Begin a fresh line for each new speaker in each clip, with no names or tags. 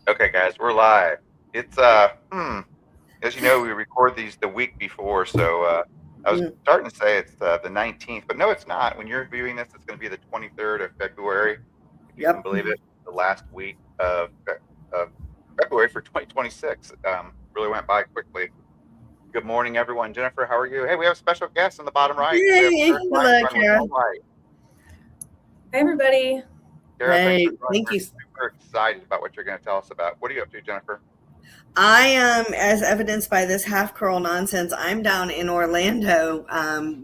Okay, guys, we're live. It's as you know, we record these the week before, so I was
Mm,
starting to say it's the 19th, but no, it's not. When you're viewing this, it's going to be the 23rd of February, if you can
yep.
believe it. The last week of February for 2026 really went by quickly. Good morning, everyone. Jennifer, how are you? Hey, we have a special guest in the bottom right. We have
Hey,
Kara
hello,
Kleingarn with
Kara.
Moonlight.
Hi, everybody.
Kara, thanks for
Hey,
joining.
thank
We're
you.
super excited about what you're going to tell us about. What are you up to, Jennifer?
I am, as evidenced by this half curl nonsense, I'm down in Orlando I'm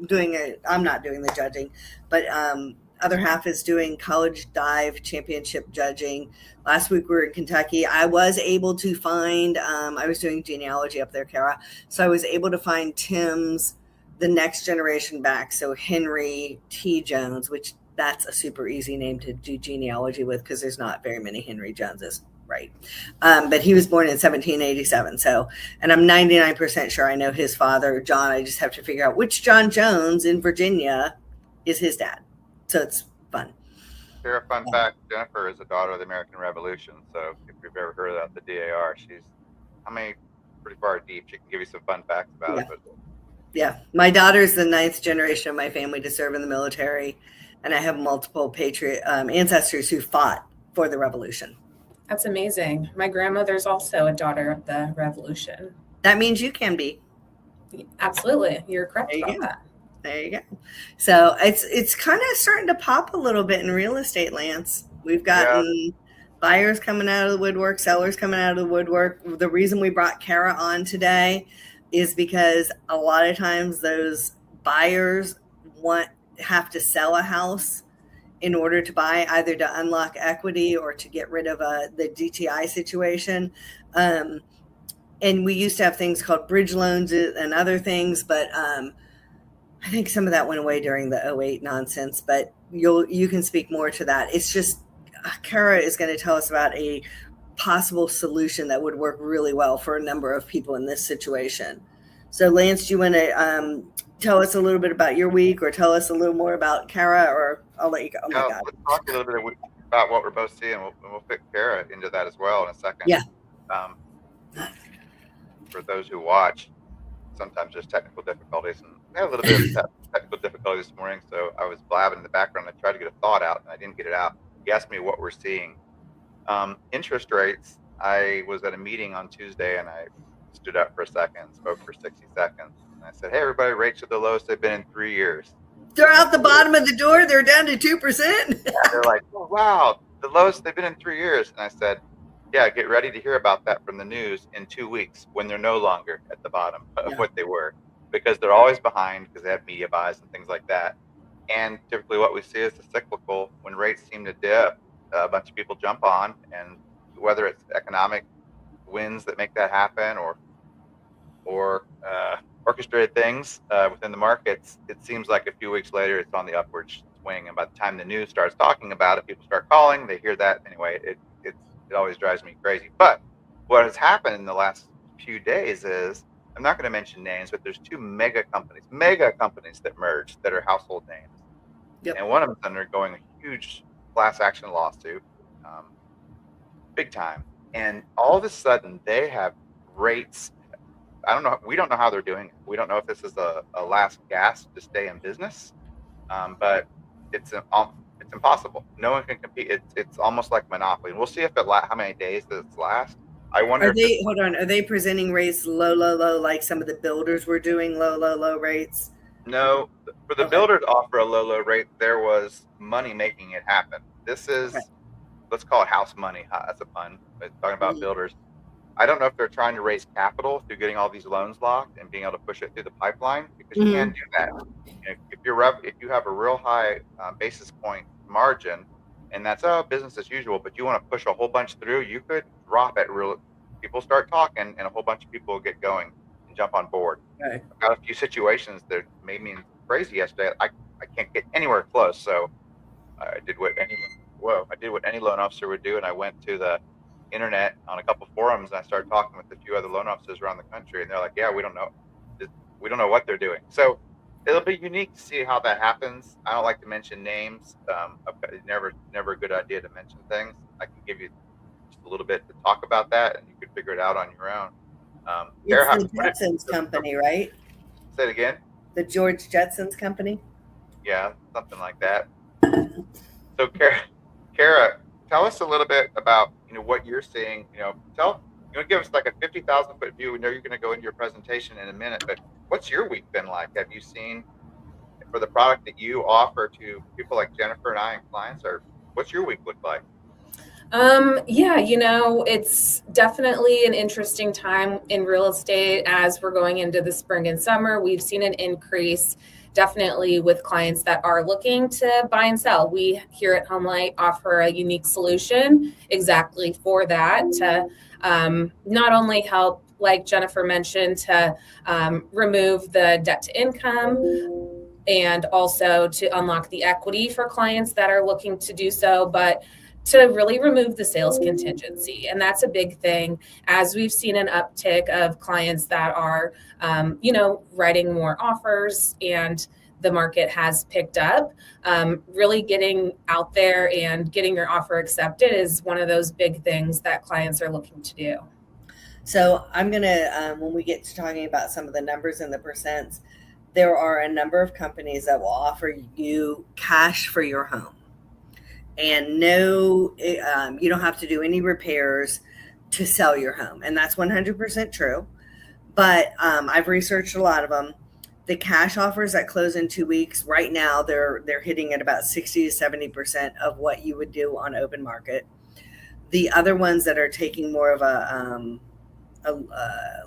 not doing the judging, but other half is doing college dive championship judging. Last week we were in Kentucky. I was able to find, I was doing genealogy up there, Kara. So I was able to find Tim's, the next generation back. So Henry T. Jones, which that's a super easy name to do genealogy with because there's not very many Henry Joneses, right? But he was born in 1787. So, and I'm 99% sure I know his father, John. I just have to figure out which John Jones in Virginia is his dad. So it's fun.
Here, a fun fact: Jennifer is a daughter of the American Revolution. So, if you've ever heard about the DAR, I mean, pretty far deep. She can give you some fun facts about it.
Yeah.
But
Yeah. My daughter's the ninth generation of my family to serve in the military. And I have multiple patriot ancestors who fought for the revolution.
That's amazing. My grandmother's also a daughter of the Revolution.
That means you can be.
Absolutely. You're correct
There you
about
go.
that.
There you go. So it's kind of starting to pop a little bit in real estate, Lance. We've
yeah,
gotten buyers coming out of the woodwork, sellers coming out of the woodwork. The reason we brought Kara on today is because a lot of times those buyers have to sell a house in order to buy, either to unlock equity or to get rid of the DTI situation. And we used to have things called bridge loans and other things, but I think some of that went away during the '08 nonsense, but you can speak more to that. It's just Kara is going to tell us about a possible solution that would work really well for a number of people in this situation. So, Lance, do you want to tell us a little bit about your week, or tell us a little more about Kara, or I'll let you go. Oh my God.
let's talk a little bit about what we're both seeing. We'll fit Kara into that as well in a second.
Yeah.
Um, for those who watch, sometimes there's technical difficulties, and I had a little bit of technical difficulty this morning. So I was blabbing in the background. I tried to get a thought out, and I didn't get it out. He asked me what we're seeing. Interest rates. I was at a meeting on Tuesday, and I stood up for a second, spoke for 60 seconds, and I said, "Hey, everybody, rates are the lowest they've been in 3 years."
They're out the bottom of the door. They're down to 2%.
Yeah, they're like, "Oh, wow, the lowest they've been in 3 years." And I said, "Yeah, get ready to hear about that from the news in 2 weeks when they're no longer at the bottom of
Yeah.
what they were, because they're always behind because they have media buys and things like that." And typically, what we see is the cyclical. When rates seem to dip, a bunch of people jump on, and whether it's economic winds that make that happen, or orchestrated things within the markets, it seems like a few weeks later it's on the upward swing. And by the time the news starts talking about it, people start calling. They hear that anyway. It always drives me crazy. But what has happened in the last few days is, I'm not going to mention names, but there's two mega companies that merged that are household names,
Yep.
and one of them's undergoing a huge class action lawsuit, big time. And all of a sudden, they have rates. I don't know. We don't know how they're doing it. We don't know if this is a last gasp to stay in business, but it's impossible. No one can compete. It's almost like monopoly. And we'll see if how many days does it last. I wonder
Are
if this.
they, hold on, are they presenting rates low, low, low, like some of the builders were doing low, low, low rates?
No, for the
Okay.
builder to offer a low rate, there was money making it happen. This
Okay.
is, let's call it house money. That's a pun. But talking about
Mhm.
builders, I don't know if they're trying to raise capital through getting all these loans locked and being able to push it through the pipeline, because you can
Mhm.
do that. If you have a real high basis point margin, and that's business as usual, but you want to push a whole bunch through, you could drop it real. People start talking, and a whole bunch of people will get going and jump on board.
Okay.
I've got a few situations that made me crazy yesterday. I can't get anywhere close, so I did what any loan officer would do, and I went to the internet on a couple forums, and I started talking with a few other loan officers around the country, and they're like, "Yeah, we don't know what they're doing." So it'll be unique to see how that happens. I don't like to mention names. It's never a good idea to mention things. I can give you just a little bit to talk about that, and you could figure it out on your own.
It's
Kara,
the Jetsons company, right?
say it again.
The George Jetsons company.
Yeah, something like that. So, Kara, tell us a little bit about what you're seeing. Give us like a 50,000-foot view. We know you're going to go into your presentation in a minute, but what's your week been like? Have you seen for the product that you offer to people like Jennifer and I and clients, or what's your week look like?
Yeah, it's definitely an interesting time in real estate as we're going into the spring and summer. We've seen an increase definitely with clients that are looking to buy and sell. We here at HomeLight offer a unique solution exactly for that to not only help, like Jennifer mentioned, to remove the debt to income and also to unlock the equity for clients that are looking to do so, but to really remove the sales contingency. And that's a big thing as we've seen an uptick of clients that are, writing more offers and the market has picked up. Really getting out there and getting your offer accepted is one of those big things that clients are looking to do.
So I'm going to, when we get to talking about some of the numbers and the percents, there are a number of companies that will offer you cash for your home. And no, you don't have to do any repairs to sell your home. And that's 100% true. But I've researched a lot of them. The cash offers that close in 2 weeks, right now, they're hitting at about 60 to 70% of what you would do on open market. The other ones that are taking more of a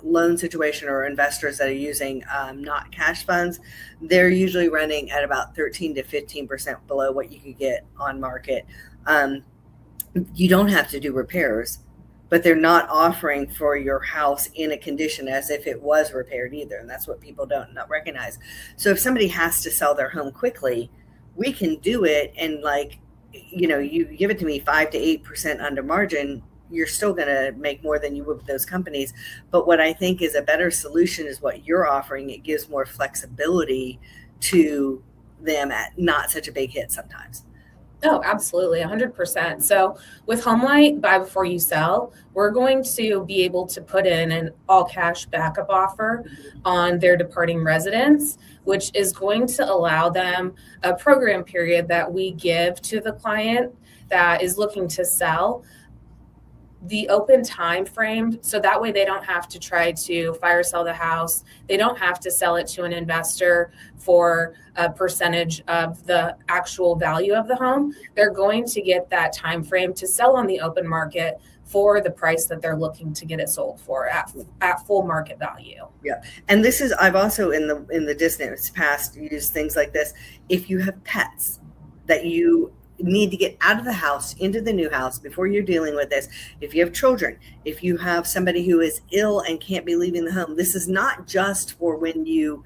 loan situation or investors that are using not cash funds, they're usually running at about 13 to 15% below what you could get on market. You don't have to do repairs, but they're not offering for your house in a condition as if it was repaired either. And that's what people don't not recognize. So if somebody has to sell their home quickly, we can do it. And you give it to me 5 to 8% under margin, you're still going to make more than you would with those companies. But what I think is a better solution is what you're offering. It gives more flexibility to them at not such a big hit sometimes.
Oh, absolutely. 100%. So with HomeLight, buy before you sell, we're going to be able to put in an all cash backup offer on their departing residents, which is going to allow them a program period that we give to the client that is looking to sell, the open time frame, so that way they don't have to try to fire sell the house. They don't have to sell it to an investor for a percentage of the actual value of the home. They're going to get that time frame to sell on the open market for the price that they're looking to get it sold for at full market value.
Yeah. And this is, I've also in the distant past used things like this. If you have pets that you need to get out of the house into the new house before you're dealing with this, if you have children, if you have somebody who is ill and can't be leaving the home, this is not just for when you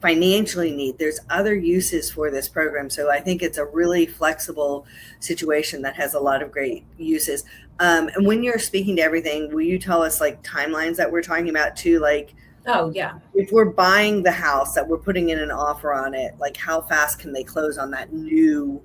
financially need. There's other uses for this program. So I think it's a really flexible situation that has a lot of great uses. And when you're speaking to everything, will you tell us like timelines that we're talking about too? Like,
oh yeah,
if we're buying the house that we're putting in an offer on it, like how fast can they close on that new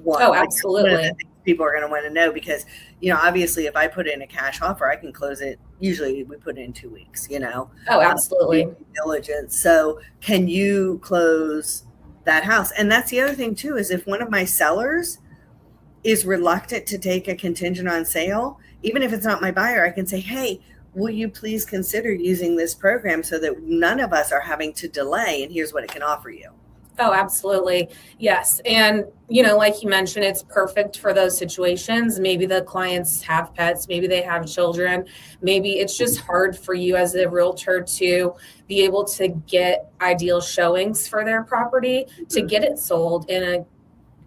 one?
Oh,
like,
absolutely.
People are going to want to know because, obviously if I put in a cash offer, I can close it. Usually we put it in 2 weeks,
Oh, absolutely.
Diligence. So can you close that house? And that's the other thing too, is if one of my sellers is reluctant to take a contingent on sale, even if it's not my buyer, I can say, hey, will you please consider using this program so that none of us are having to delay? And here's what it can offer you.
Oh, absolutely. Yes. And, like you mentioned, it's perfect for those situations. Maybe the clients have pets, maybe they have children, maybe it's just hard for you as a realtor to be able to get ideal showings for their property, to get it sold in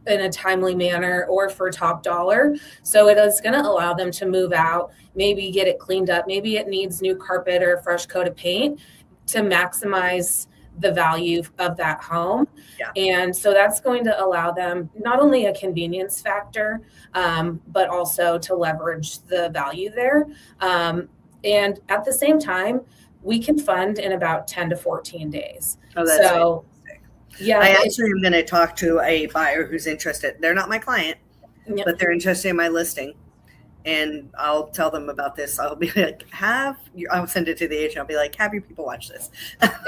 a timely manner or for top dollar. So it is going to allow them to move out, maybe get it cleaned up. Maybe it needs new carpet or a fresh coat of paint to maximize the value of that home.
Yeah.
And so that's going to allow them not only a convenience factor, but also to leverage the value there. And at the same time, we can fund in about 10 to 14 days.
Oh, that's
so
fantastic.
Yeah,
I actually am going to talk to a buyer who's interested. They're not my client,
Yep.
but they're interested in my listing. and I'll tell them about this. I'll be like, I'll send it to the agent. I'll be like, have your people watch this.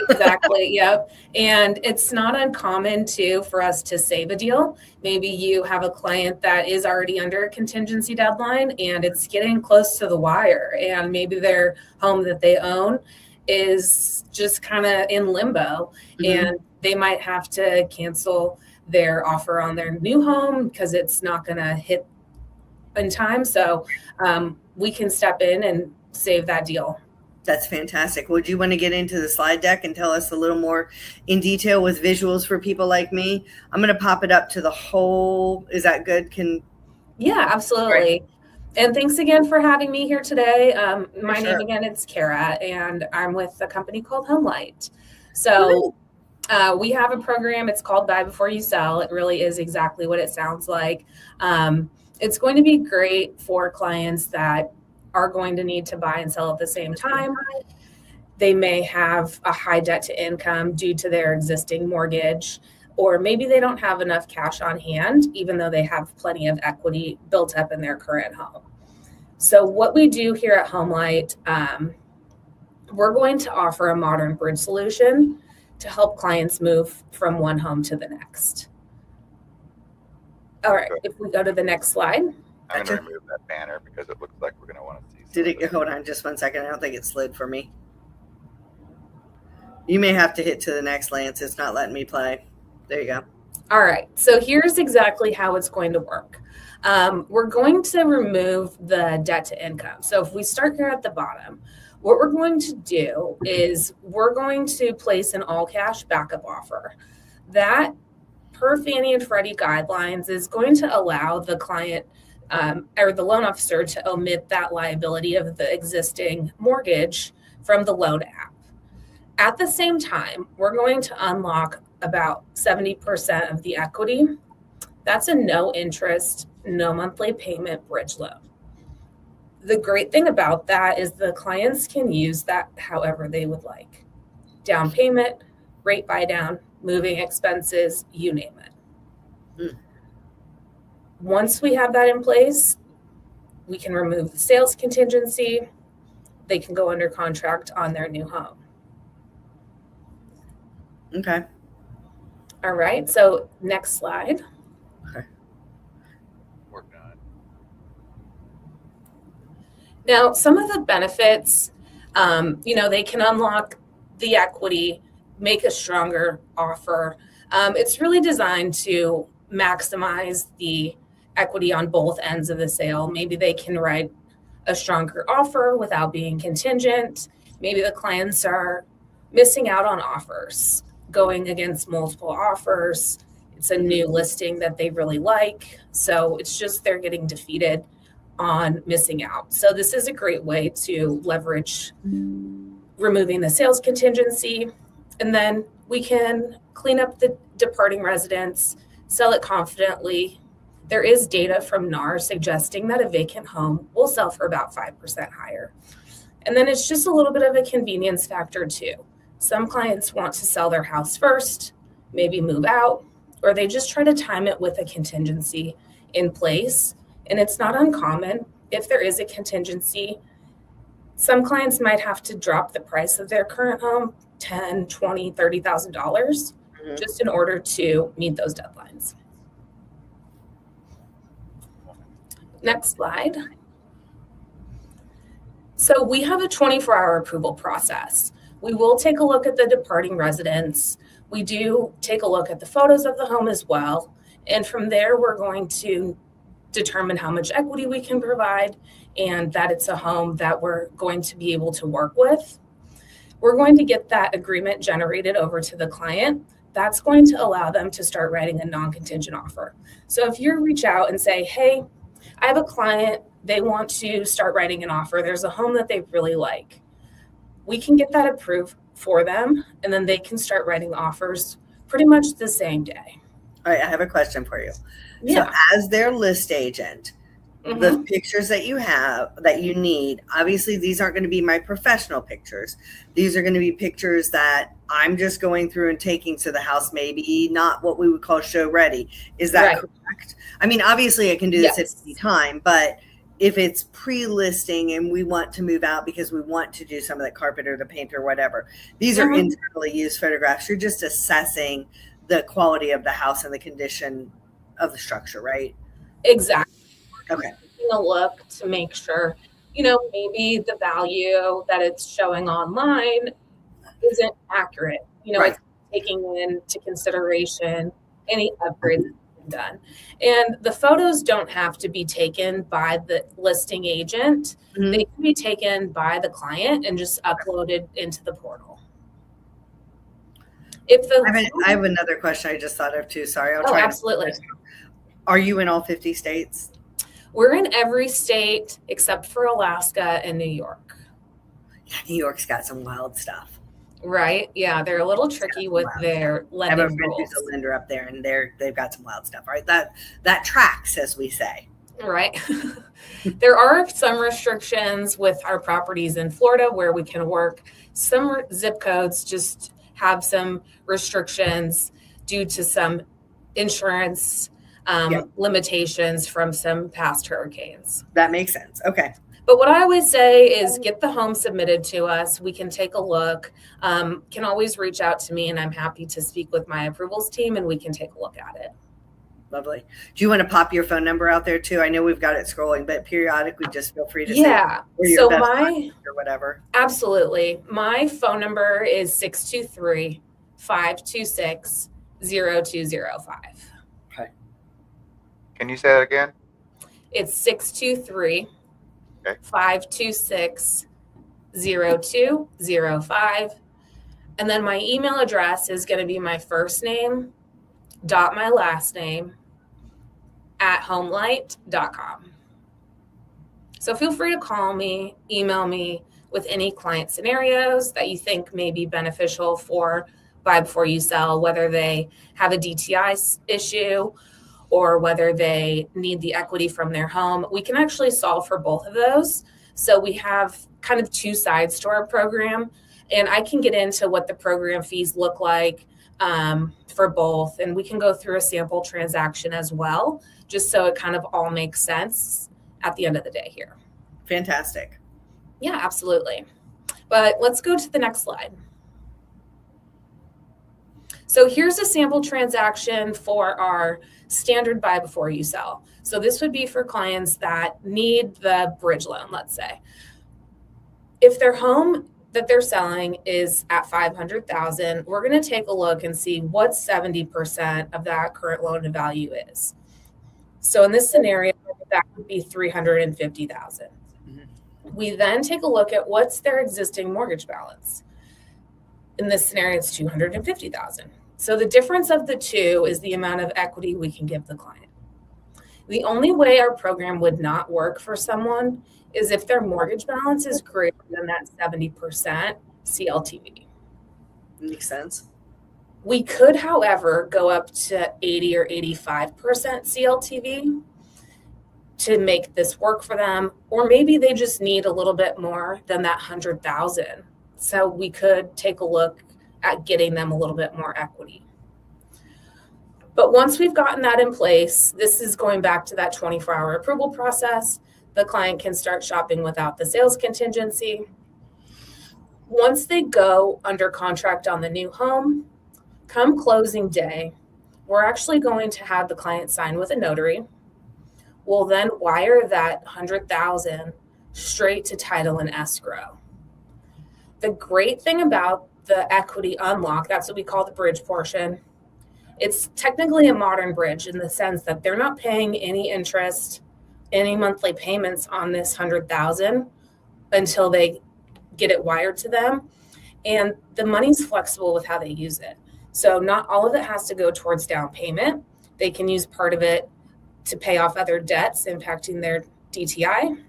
Exactly. Yep. And it's not uncommon too for us to save a deal. Maybe you have a client that is already under a contingency deadline and it's getting close to the wire, and maybe their home that they own is just kind of in limbo, and they might have to cancel their offer on their new home because it's not going to hit in time. So we can step in and save that deal.
That's fantastic. Would you want to get into the slide deck and tell us a little more in detail with visuals for people like me? I'm going to pop it up to the whole. Is that good?
Yeah, absolutely. Right. And thanks again for having me here today. My
sure.
name again, it's Kara, and I'm with a company called HomeLight. So we have a program. It's called Buy Before You Sell. It really is exactly what it sounds like. It's going to be great for clients that are going to need to buy and sell at the same time. They may have a high debt to income due to their existing mortgage, or maybe they don't have enough cash on hand, even though they have plenty of equity built up in their current home. So what we do here at HomeLight, we're going to offer a modern bridge solution to help clients move from one home to the next. All right, if we go to the next slide.
I'm going to remove that banner because it looks like we're going to want to see.
Hold on just 1 second. I don't think it slid for me. You may have to hit to the next, Lance. It's not letting me play. There you go.
All right. So here's exactly how it's going to work. We're going to remove the debt to income. So if we start here at the bottom, what we're going to do is we're going to place an all cash backup offer. That, per Fannie and Freddie guidelines, is going to allow the client or the loan officer to omit that liability of the existing mortgage from the loan app. At the same time, we're going to unlock about 70% of the equity. That's a no interest, no monthly payment bridge loan. The great thing about that is the clients can use that however they would like. Down payment, rate buy down, moving expenses, you name it. Once we have that in place, we can remove the sales contingency. They can go under contract on their new home.
Okay.
All right. So next slide.
Okay.
Working on it.
Now, some of the benefits, they can unlock the equity, make a stronger offer. It's really designed to maximize the equity on both ends of the sale. Maybe they can write a stronger offer without being contingent. Maybe the clients are missing out on offers, going against multiple offers. It's a new listing that they really like. So it's just they're getting defeated on missing out. So this is a great way to leverage removing the sales contingency. And then we can clean up the departing residents, sell it confidently. There is data from NAR suggesting that a vacant home will sell for about 5% higher. And then it's just a little bit of a convenience factor too. Some clients want to sell their house first, maybe move out, or they just try to time it with a contingency in place. And it's not uncommon if there is a contingency. Some clients might have to drop the price of their current home $10,000, $20,000, $30,000 just in order to meet those deadlines. Next slide. So we have a 24-hour approval process. We will take a look at the departing residents. We do take a look at the photos of the home as well. And from there, we're going to determine how much equity we can provide and that it's a home that we're going to be able to work with. We're going to get that agreement generated over to the client. That's going to allow them to start writing a non-contingent offer. So if you reach out and say, hey, I have a client, they want to start writing an offer. There's a home that they really like. We can get that approved for them, and then they can start writing offers pretty much the same day.
All right, I have a question for you.
Yeah.
So as their list agent, the pictures that you have, that you need, obviously these aren't going to be my professional pictures. These are going to be pictures that I'm just going through and taking to the house, maybe not what we would call show ready. Is that correct? I mean, obviously I can do this at any time, but if it's pre-listing and we want to move out because we want to do some of the carpet or the paint or whatever, these are internally used photographs. You're just assessing the quality of the house and the condition of the structure, right?
Exactly.
Okay.
Taking a look to make sure, you know, maybe the value that it's showing online isn't accurate. You know,
Right.
it's taking into consideration any upgrades that have been done. And the photos don't have to be taken by the listing agent.
Mhm.
They can be taken by the client and just uploaded into the portal. If
I have another question I just thought of too. Sorry. I'll
Oh,
try.
absolutely.
Are you in all 50 states?
We're in every state except for Alaska and New York.
Yeah, New York's got some wild stuff.
Right? Yeah, they're a little tricky with their
I have a
lending
friend
rules.
who's a lender up there, and they've got some wild stuff. Right? That tracks, as we say.
Right. There are some restrictions with our properties in Florida where we can work. Some zip codes just have some restrictions due to some insurance limitations from some past hurricanes.
That makes sense. Okay.
But what I always say is get the home submitted to us. We can take a look. Can always reach out to me, and I'm happy to speak with my approvals team, and we can take a look at it.
Lovely. Do you want to pop your phone number out there too? I know we've got it scrolling, but periodically just feel free to say
so my
or whatever.
Absolutely. My phone number is 623-526-0205.
Okay.
Can you say that again?
It's 623-526-0205. And then my email address is going to be my first name dot my last name at homelight.com. So feel free to call me, email me with any client scenarios that you think may be beneficial for buy before you sell, whether they have a DTI issue or whether they need the equity from their home. We can actually solve for both of those. So we have kind of two sides to our program, and I can get into what the program fees look like for both. And we can go through a sample transaction as well, just so it kind of all makes sense at the end of the day here.
Fantastic.
Yeah, absolutely. But let's go to the next slide. So here's a sample transaction for our standard buy before you sell. So this would be for clients that need the bridge loan, let's say. If their home that they're selling is at $500,000, we're going to take a look and see what 70% of that current loan to value is. So in this scenario, that would be $350,000. Mm-hmm. We then take a look at what's their existing mortgage balance. In this scenario, it's $250,000. So the difference of the two is the amount of equity we can give the client. The only way our program would not work for someone is if their mortgage balance is greater than that 70% CLTV.
Makes sense.
We could, however, go up to 80 or 85% CLTV to make this work for them, or maybe they just need a little bit more than that 100,000. So we could take a look at getting them a little bit more equity. But once we've gotten that in place, this is going back to that 24-hour approval process. The client can start shopping without the sales contingency. Once they go under contract on the new home, come closing day, we're actually going to have the client sign with a notary. We'll then wire that 100,000 straight to title and escrow. The great thing about the equity unlock, that's what we call the bridge portion. It's technically a modern bridge in the sense that they're not paying any interest, any monthly payments on this 100,000 until they get it wired to them. And the money's flexible with how they use it. So not all of it has to go towards down payment. They can use part of it to pay off other debts impacting their DTI.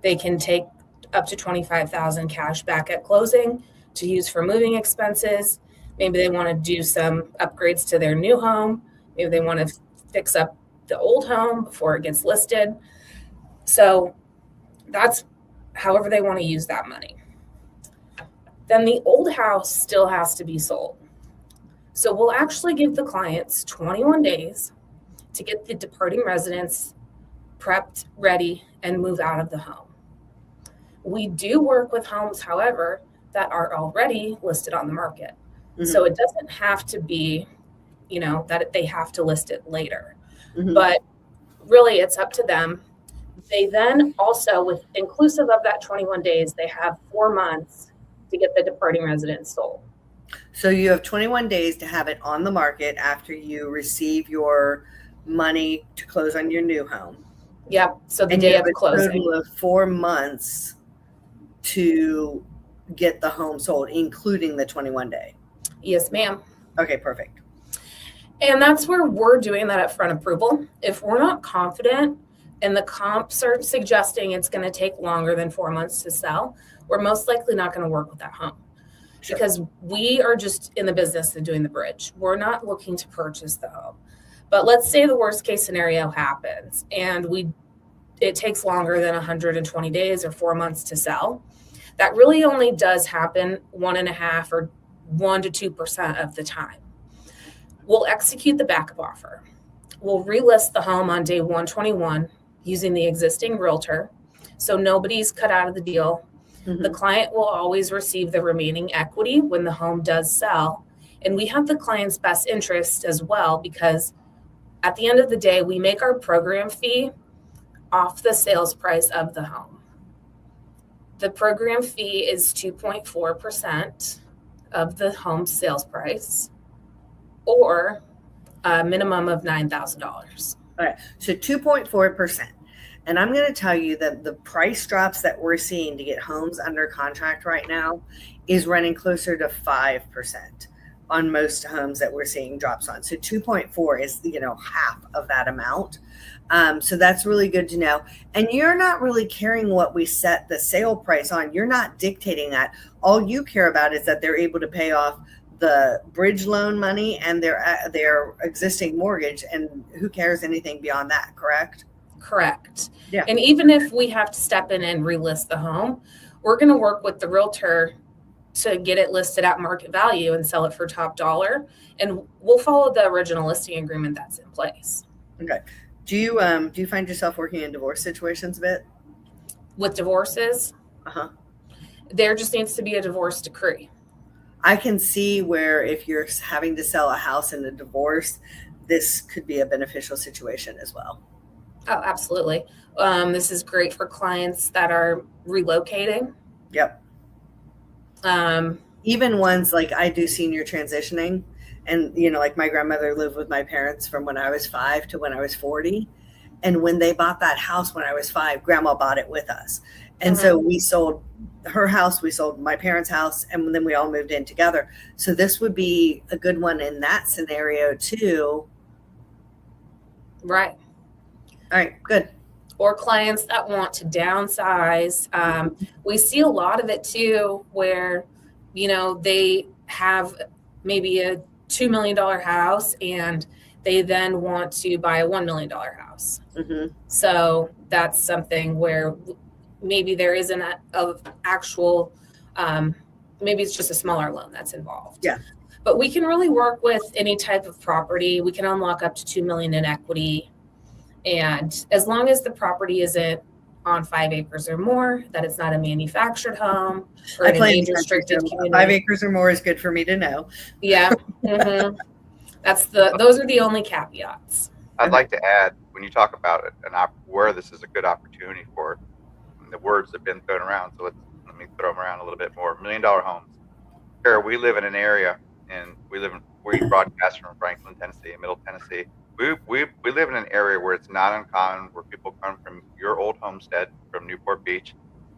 They can take up to $25,000 cash back at closing to use for moving expenses. Maybe they want to do some upgrades to their new home. Maybe they want to fix up the old home before it gets listed. So that's however they want to use that money. Then the old house still has to be sold. So we'll actually give the clients 21 days to get the departing residents prepped, ready, and move out of the home. We do work with homes, however, that are already listed on the market.
Mhm.
So it doesn't have to be, that they have to list it later.
Mhm.
But really, it's up to them. They then also, with inclusive of that 21 days, they have 4 months to get the departing resident sold.
So you have 21 days to have it on the market after you receive your money to close on your new home.
Yep. So the
And
day
you
of
have a
closing.
total of 4 months to get the home sold, including the 21 day.
Yes, ma'am.
Okay, perfect.
And that's where we're doing that upfront approval. If we're not confident and the comps are suggesting it's going to take longer than 4 months to sell, we're most likely not going to work with that home.
Sure.
Because we are just in the business of doing the bridge. We're not looking to purchase the home. But let's say the worst case scenario happens and it takes longer than 120 days or 4 months to sell. That really only does happen 1.5 or 1 to 2% of the time. We'll execute the backup offer. We'll relist the home on day 121 using the existing realtor. So nobody's cut out of the deal.
Mhm.
The client will always receive the remaining equity when the home does sell. And we have the client's best interest as well, because at the end of the day, we make our program fee off the sales price of the home. The program fee is 2.4% of the home sales price, or a minimum of $9,000.
All right, so 2.4%. And I'm going to tell you that the price drops that we're seeing to get homes under contract right now is running closer to 5% on most homes that we're seeing drops on. So 2.4 is, half of that amount. So that's really good to know. And you're not really caring what we set the sale price on. You're not dictating that. All you care about is that they're able to pay off the bridge loan money and their existing mortgage, and who cares anything beyond that, correct?
Correct.
Yeah.
And even if we have to step in and relist the home, we're going to work with the realtor to get it listed at market value and sell it for top dollar. And we'll follow the original listing agreement that's in place.
Okay. Do you find yourself working in divorce situations a bit?
With divorces, there just needs to be a divorce decree.
I can see where if you're having to sell a house in a divorce, this could be a beneficial situation as well.
Oh, absolutely. This is great for clients that are relocating.
Yep. Even ones like I do senior transitioning, and like my grandmother lived with my parents from when I was 5 to when I was 40. And when they bought that house when I was 5, grandma bought it with us. And so we sold her house, we sold my parents' house, and then we all moved in together. So this would be a good one in that scenario too.
Right.
All right, good.
Or clients that want to downsize. We see a lot of it too, where, they have maybe a $2 million house and they then want to buy a $1 million house.
Mm-hmm.
So that's something where maybe there isn't an actual, maybe it's just a smaller loan that's involved.
Yeah.
But we can really work with any type of property. We can unlock up to $2 million in equity. And as long as the property isn't on 5 acres or more, that it's not a manufactured home or an age-restricted community.
5 acres or more is good for me to know.
Yeah. Mm-hmm. Those are the only caveats.
I'd like to add, when you talk about it and where this is a good opportunity for, the words have been thrown around, so let me throw them around a little bit more. $1 million homes. Here, we live in an area, and we broadcast from Franklin, Tennessee, Middle Tennessee. We live in an area where it's not uncommon where people come from your old homestead, from Newport Beach,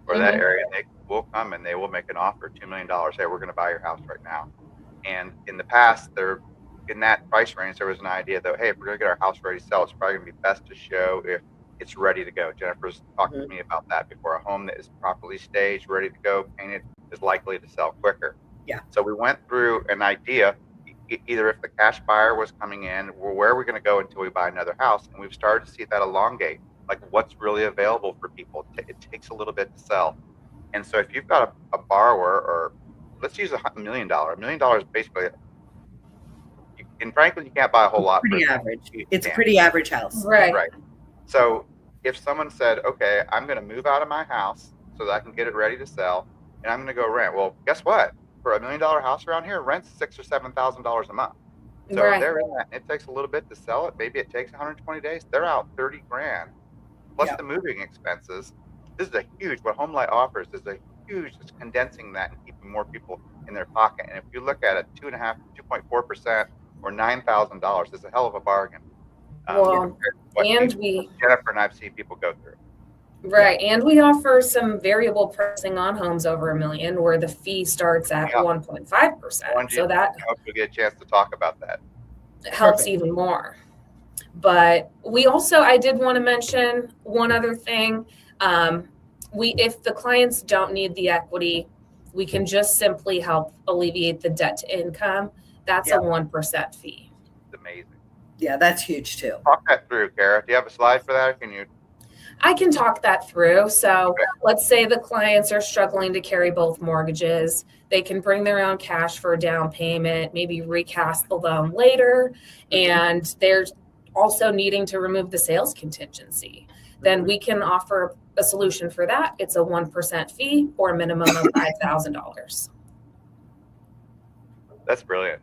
or that area, and they will come and they will make an offer, $2 million. Hey, we're going to buy your house right now. And in the past, in that price range, there was an idea that, hey, if we're going to get our house ready to sell, it's probably going to be best to show if it's ready to go. Jennifer's talked to me about that before. A home that is properly staged, ready to go, painted, is likely to sell quicker.
Yeah.
So we went through an idea, either if the cash buyer was coming in, or where are we going to go until we buy another house? And we've started to see that elongate, like what's really available for people. It takes a little bit to sell. And so if you've got a borrower, or let's use $1 million. $1 million is basically, in Franklin, you can't buy a whole lot.
Pretty average. It's a pretty average house.
Right.
Right. So if someone said, okay, I'm going to move out of my house so that I can get it ready to sell, and I'm going to go rent. Well, guess what? For $1 million house around here, rent's $6,000 or $7,000 a month. So
Right.
they're in that. It takes a little bit to sell it. Maybe it takes 120 days. They're out 30 grand plus
Yeah.
the moving expenses. This is a huge. What HomeLight offers is a huge. It's condensing that and keeping more people in their pocket. And if you look at it, 2.4% or $9,000 is a hell of a bargain.
Well, and
Jennifer and I've seen people go through.
Right. And we offer some variable pricing on homes over $1 million where the fee starts at 1.5%. So that
I hope we get a chance to talk about that.
Helps even more. But we also, I did want to mention one other thing. If the clients don't need the equity, we can just simply help alleviate the debt to income. That's a 1% fee.
It's amazing.
Yeah, that's huge too.
Talk that through, Kara. Do you have a slide for that, or can you?
I can talk that through. So let's say the clients are struggling to carry both mortgages. They can bring their own cash for a down payment, maybe recast the loan later, and they're also needing to remove the sales contingency. Then we can offer a solution for that. It's a 1% fee or a minimum of $5,000.
That's brilliant.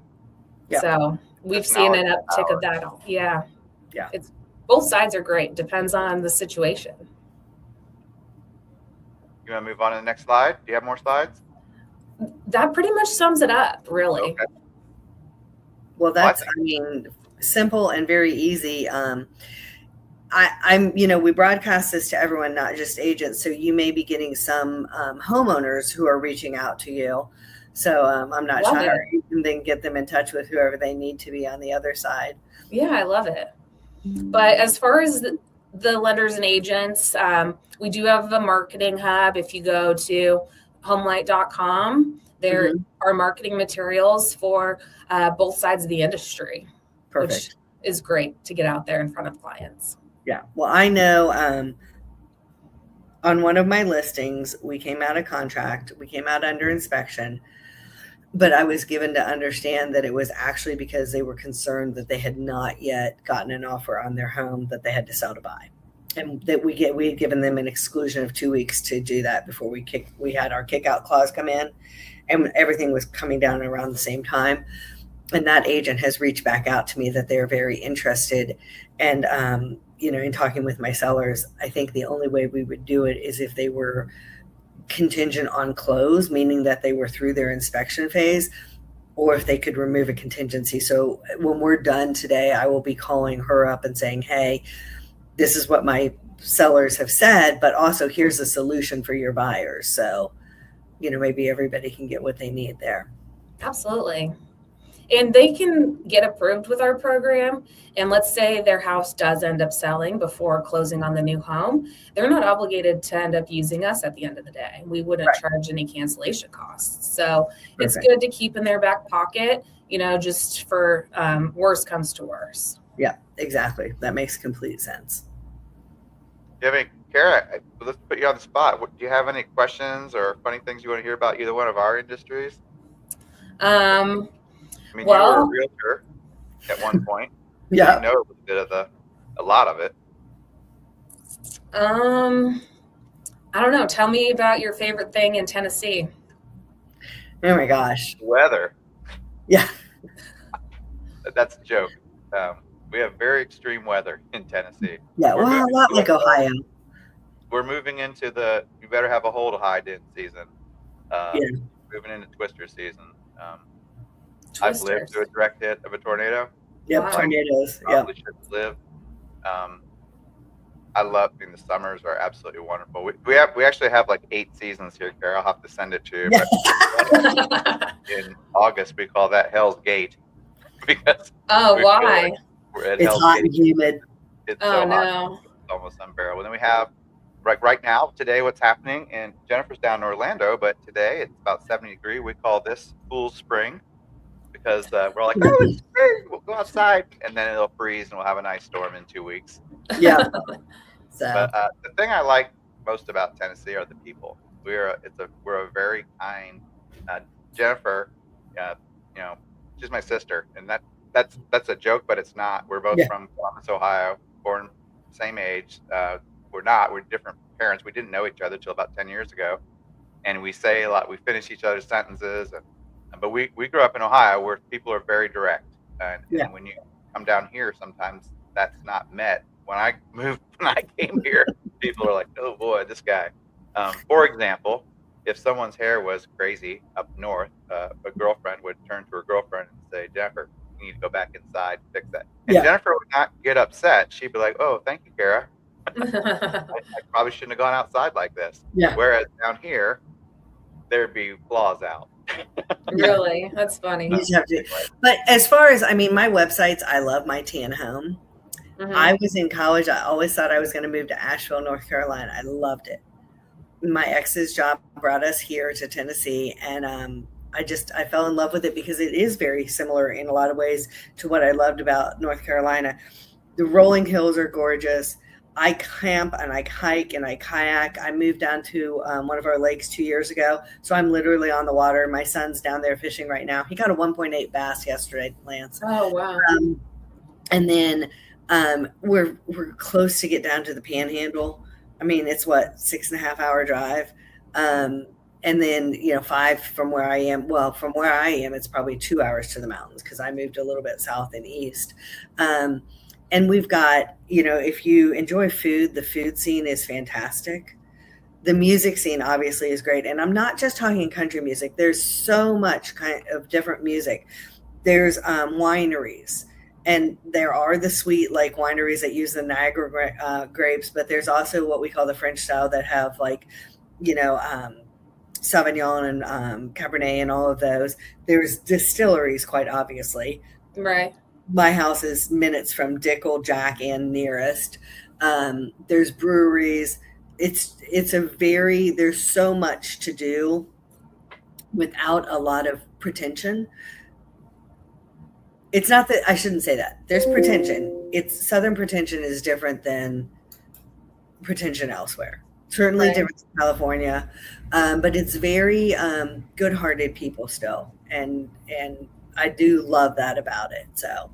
Yeah.
So we've seen an uptick of that. Yeah. It's both sides are great. Depends on the situation.
You want to move on to the next slide? Do you have more slides?
That pretty much sums it up, really.
Okay.
Well, that's, I mean, simple and very easy. We broadcast this to everyone, not just agents. So you may be getting some homeowners who are reaching out to you. So I'm not sure you can then get them in touch with whoever they need to be on the other side.
Yeah, I love it. But as far as the lenders and agents, we do have a marketing hub. If you go to homelight.com, there are marketing materials for both sides of the industry.
Perfect.
Which is great to get out there in front of clients.
Yeah. Well, I know on one of my listings, we came out of contract. We came out under inspection. But I was given to understand that it was actually because they were concerned that they had not yet gotten an offer on their home that they had to sell to buy. And that we had given them an exclusion of 2 weeks to do that before we had our kick out clause come in, and everything was coming down around the same time. And that agent has reached back out to me that they're very interested. And, in talking with my sellers, I think the only way we would do it is if they were contingent on close, meaning that they were through their inspection phase, or if they could remove a contingency. So when we're done today, I will be calling her up and saying, hey, this is what my sellers have said, but also here's a solution for your buyers. So, maybe everybody can get what they need there.
Absolutely. And they can get approved with our program. And let's say their house does end up selling before closing on the new home. They're not obligated to end up using us at the end of the day. We wouldn't charge any cancellation costs. So it's good to keep in their back pocket, just for worst comes to worst.
Yeah, exactly. That makes complete sense.
Kara, let's put you on the spot. Do you have any questions or funny things you want to hear about either one of our industries? You were a realtor at one point.
Yeah.
You know a little bit of a lot of it.
I don't know. Tell me about your favorite thing in Tennessee.
Oh my gosh.
Weather.
Yeah.
That's a joke. We have very extreme weather in Tennessee.
Yeah, well, a lot like Ohio.
We're moving into you better have a hold hide-in season. Moving into twister season. I've lived through a direct hit of a tornado.
Yep, tornadoes.
Probably shouldn't live. I love the summers are absolutely wonderful. We actually have like 8 seasons here, Kara. I'll have to send it to you. But in August, we call that Hell's Gate because
why?
We're at
it's
Hell's
hot
Gate.
and humid.
It's so hot. It's almost unbearable. And then we have right now today what's happening, and Jennifer's down in Orlando, but today it's about 70 degrees. We call this cool spring because we're like, oh, it's spring. We'll go outside, and then it'll freeze, and we'll have a nice storm in 2 weeks.
Yeah.
But the thing I like most about Tennessee are the people. We're a very kind. Jennifer, she's my sister, and that's a joke, but it's not. We're both from Columbus, Ohio, born same age. we're not. We're different parents. We didn't know each other till about 10 years ago, and we say a lot. We finish each other's sentences, but we grew up in Ohio where people are very direct, and when you come down here, sometimes that's not met. When I came here, people are like, "Oh boy, this guy." For example, if someone's hair was crazy up north, a girlfriend would turn to her girlfriend and say, "Jennifer, you need to go back inside and fix that." And Jennifer would not get upset. She'd be like, "Oh, thank you, Kara. I probably shouldn't have gone outside like this." Whereas down here, there'd be claws out.
Really? That's funny.
You just have to. But as far as, I mean, my websites, I love my tan home. I was in college. I always thought I was going to move to Asheville, North Carolina. I loved it. My ex's job brought us here to Tennessee, and I fell in love with it because it is very similar in a lot of ways to what I loved about North Carolina. The rolling hills are gorgeous. I camp and I hike and I kayak. I moved down to one of our lakes 2 years ago, so I'm literally on the water. My son's down there fishing right now. He got a 1.8 bass yesterday, Lance.
Oh wow!
And then we're close to get down to the Panhandle. I mean, it's what, 6.5 hour drive. And then, 5 from where I am. Well, from where I am, it's probably 2 hours to the mountains because I moved a little bit south and east. And we've got, if you enjoy food, the food scene is fantastic. The music scene obviously is great. And I'm not just talking country music. There's so much kind of different music. There's wineries. And there are the sweet like wineries that use the Niagara grapes, but there's also what we call the French style that have like, Sauvignon and Cabernet and all of those. There's distilleries, quite obviously.
Right.
My house is minutes from Dickel, Jack, and Nearest. There's breweries. There's so much to do without a lot of pretension. It's not that, I shouldn't say that. There's pretension. Southern pretension is different than pretension elsewhere. Certainly different in California, but it's very good-hearted people still, and I do love that about it. So,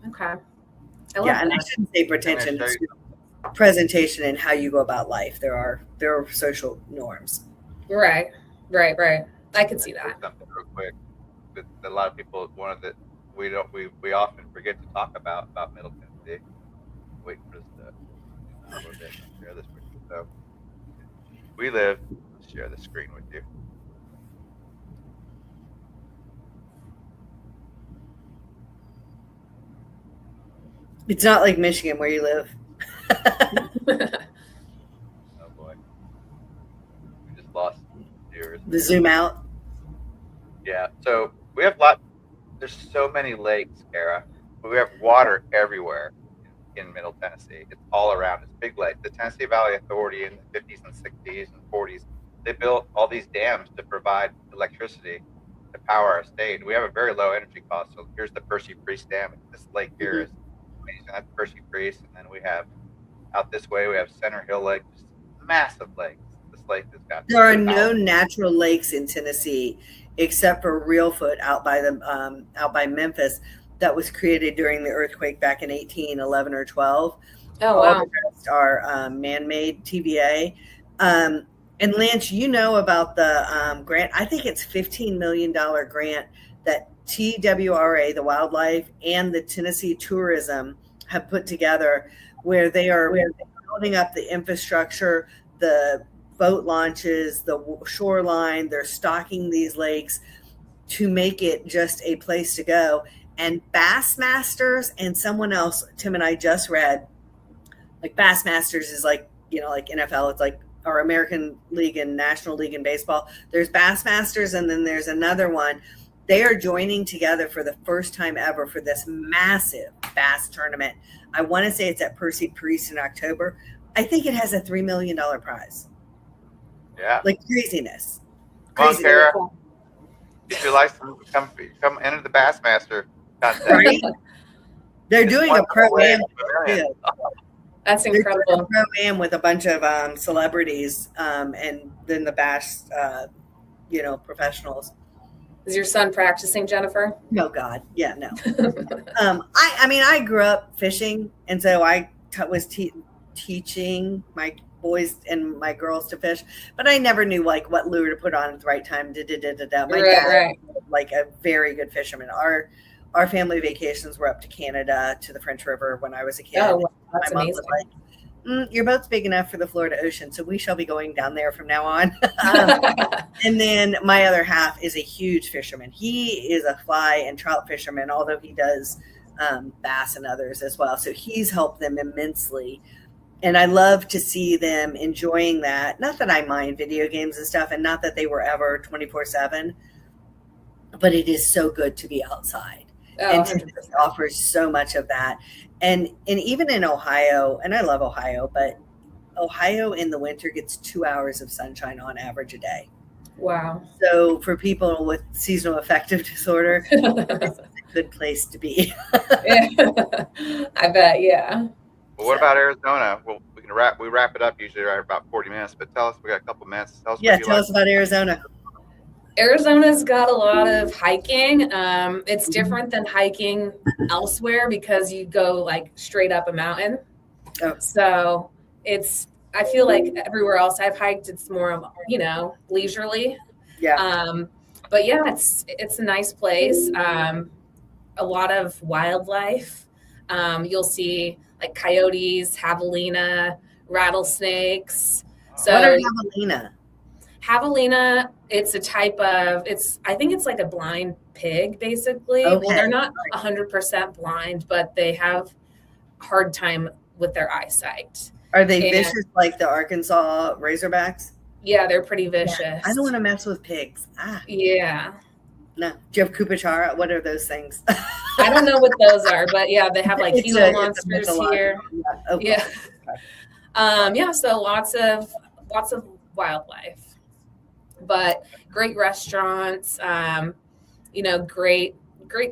okay,
and I shouldn't say pretension. It's presentation and how you go about life. There are social norms.
Right. I can see that.
Something real quick. A lot of people, we often forget to talk about Middle Tennessee. Wait for this to share this with you. So let's share the screen with you.
It's not like Michigan where you live.
Oh boy. We just lost viewers.
The zoom out.
Yeah. So we have there's so many lakes, Kara, but we have water everywhere in Middle Tennessee. It's all around. It's big lake. The Tennessee Valley Authority in the 50s and 60s and 40s, they built all these dams to provide electricity to power our state. We have a very low energy cost. So here's the Percy Priest Dam. This lake here is amazing. That's Percy Priest. And then we have out this way, we have Center Hill Lake, just massive lakes. This lake has got.
There are no natural lakes in Tennessee except for Reelfoot out by Memphis that was created during the earthquake back in 1811 or 12.
Oh, wow.
All the rest are man-made TVA. And Lance, about the grant. I think it's $15 million grant that TWRA, the wildlife, and the Tennessee Tourism have put together where they're building up the infrastructure, the boat launches, the shoreline. They're stocking these lakes to make it just a place to go. And Bassmasters and someone else, Tim and I just read, like Bassmasters is like, like NFL, it's like our American League and National League in baseball. There's Bassmasters, and then there's another one. They are joining together for the first time ever for this massive bass tournament. I want to say it's at Percy Priest in October. I think it has a $3 million prize.
Yeah.
Like craziness.
Come on, Kara. Get your license. Come enter the Bassmaster contest.
Right? They're doing a pro-am.
That's incredible.
They're doing a pro-am with a bunch of celebrities and then the bass, professionals.
Is your son practicing, Jennifer?
No, God. Yeah, no. I grew up fishing, and so I was teaching my boys and my girls to fish, but I never knew like what lure to put on at the right time. My dad was like a very good fisherman. Our family vacations were up to Canada to the French River when I was a kid.
Oh, wow, that's
my mom
amazing.
was like, your boat's big enough for the Florida Ocean, so we shall be going down there from now on. And then my other half is a huge fisherman. He is a fly and trout fisherman, although he does bass and others as well. So he's helped them immensely. And I love to see them enjoying that. Not that I mind video games and stuff, and not that they were ever 24/7, but it is so good to be outside. And Tennessee offers so much of that. And even in Ohio, and I love Ohio, but Ohio in the winter gets 2 hours of sunshine on average a day.
Wow.
So for people with seasonal affective disorder, it's a good place to be.
I bet, yeah.
Well, what about Arizona? Well, we wrap it up usually right about 40 minutes, but tell us, we got a couple minutes. Tell us
about Arizona.
Arizona's got a lot of hiking. It's different than hiking elsewhere because you go like straight up a mountain.
Oh.
So I feel like everywhere else I've hiked, it's more, leisurely.
Yeah.
But yeah, it's a nice place. A lot of wildlife. You'll see like coyotes, javelina, rattlesnakes. So
what are javelina?
Javelina, it's a type of, I think it's like a blind pig, basically.
Okay.
Well, they're not 100% blind, but they have hard time with their eyesight.
Are they vicious like the Arkansas Razorbacks?
Yeah, they're pretty vicious.
Yeah, I don't want to mess with pigs.
Yeah.
No. Do you have Kupachara? What are those things?
I don't know what those are, but yeah, they have like Gila monsters here.
Yeah. Okay.
Yeah. So lots of wildlife, but great restaurants, great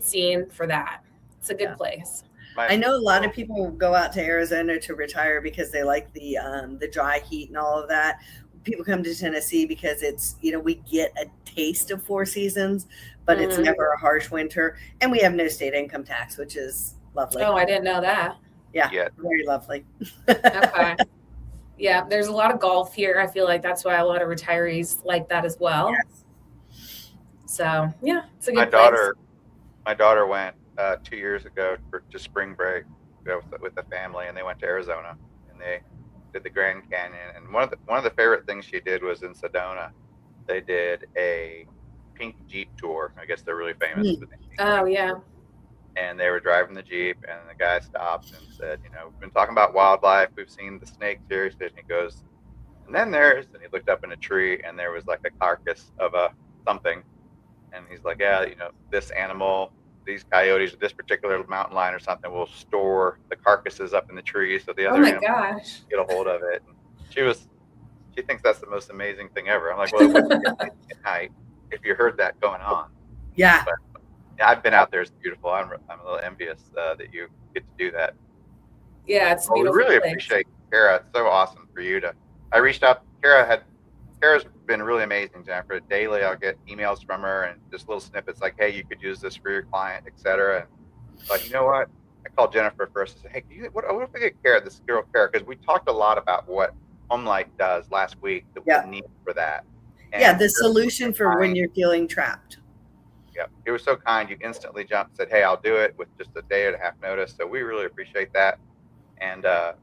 scene for that. It's a good place.
I know a lot of people go out to Arizona to retire because they like the dry heat and all of that. People come to Tennessee because it's, we get a taste of 4 seasons, but it's never a harsh winter. And we have no state income tax, which is lovely.
Oh, I didn't know that.
Yeah. Very lovely.
Okay. Yeah. There's a lot of golf here. I feel like that's why a lot of retirees like that as well. Yes. So yeah, it's a good place.
My daughter went 2 years ago to spring break with the family, and they went to Arizona, and they did the Grand Canyon. And one of the favorite things she did was in Sedona. They did a pink Jeep tour. I guess they're really famous for the pink
Oh yeah.
And they were driving the Jeep, and the guy stopped and said, we've been talking about wildlife. We've seen the snakes here. And he goes, and then and he looked up in a tree, and there was like a carcass of a something. And he's like, yeah, this animal, these coyotes, this particular mountain lion or something will store the carcasses up in the trees so the other animals get a hold of it. And she thinks that's the most amazing thing ever. I'm like, well, it wouldn't be amazing at night if you heard that going on.
Yeah.
But I've been out there. It's beautiful. I'm a little envious that you get to do that.
Yeah, it's beautiful.
We really appreciate Kara. It's so awesome for you to. I reached out. Kara's been really amazing, Jennifer. Daily, I'll get emails from her and just little snippets like, "Hey, you could use this for your client, etc." But you know what? I called Jennifer first and said, "Hey, what if we get Kara, this girl Kara?" Because we talked a lot about what HomeLight does last week. That we need for that. And
the solution for when you're feeling trapped.
Yeah, it was so kind. You instantly jumped and said, "Hey, I'll do it," with just a day and a half notice. So we really appreciate that. And Jennifer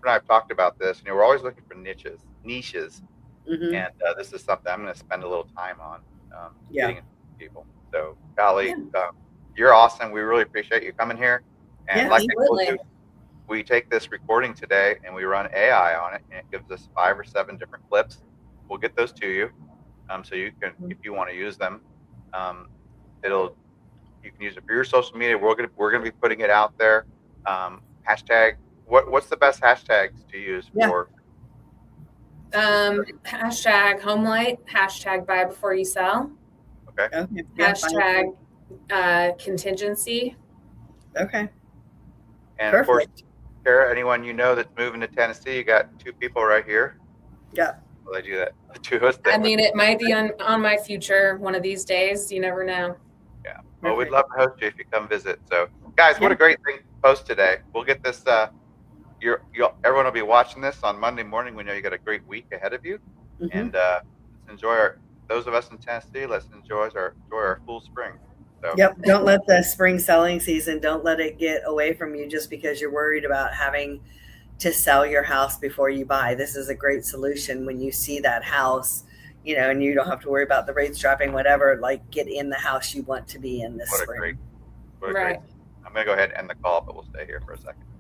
and I have talked about this. We're always looking for niches, and this is something I'm going to spend a little time on getting into people. So, golly, you're awesome. We really appreciate you coming here. And like I told you, we take this recording today and we run AI on it, and it gives us 5 or 7 different clips. We'll get those to you. So you can, if you want to use them, you can use it for your social media. We're gonna be putting it out there. Hashtag. What's the best hashtags to use for?
Hashtag HomeLight. Hashtag buy before you sell.
Okay.
Hashtag contingency.
Okay.
And of course, Kara, anyone that's moving to Tennessee, you got 2 people right here.
Yeah.
Will I do that to us?
I mean, it might be on my future one of these days. You never know.
Yeah. Well, we'd love to host you if you come visit. So, guys, what a great thing to post today. We'll get this everyone will be watching this on Monday morning. We know you got a great week ahead of you,
Mm-hmm.
and let's enjoy those of us in Tennessee. Let's enjoy our full spring. So
Yep. Don't let the spring selling season, don't let it get away from you just because you're worried about having to sell your house before you buy. This is a great solution when you see that house, and you don't have to worry about the rates dropping, whatever, like get in the house you want to be in this
what a
spring.
great, what a great.
Right.
I'm going to go ahead and end the call, but we'll stay here for a second.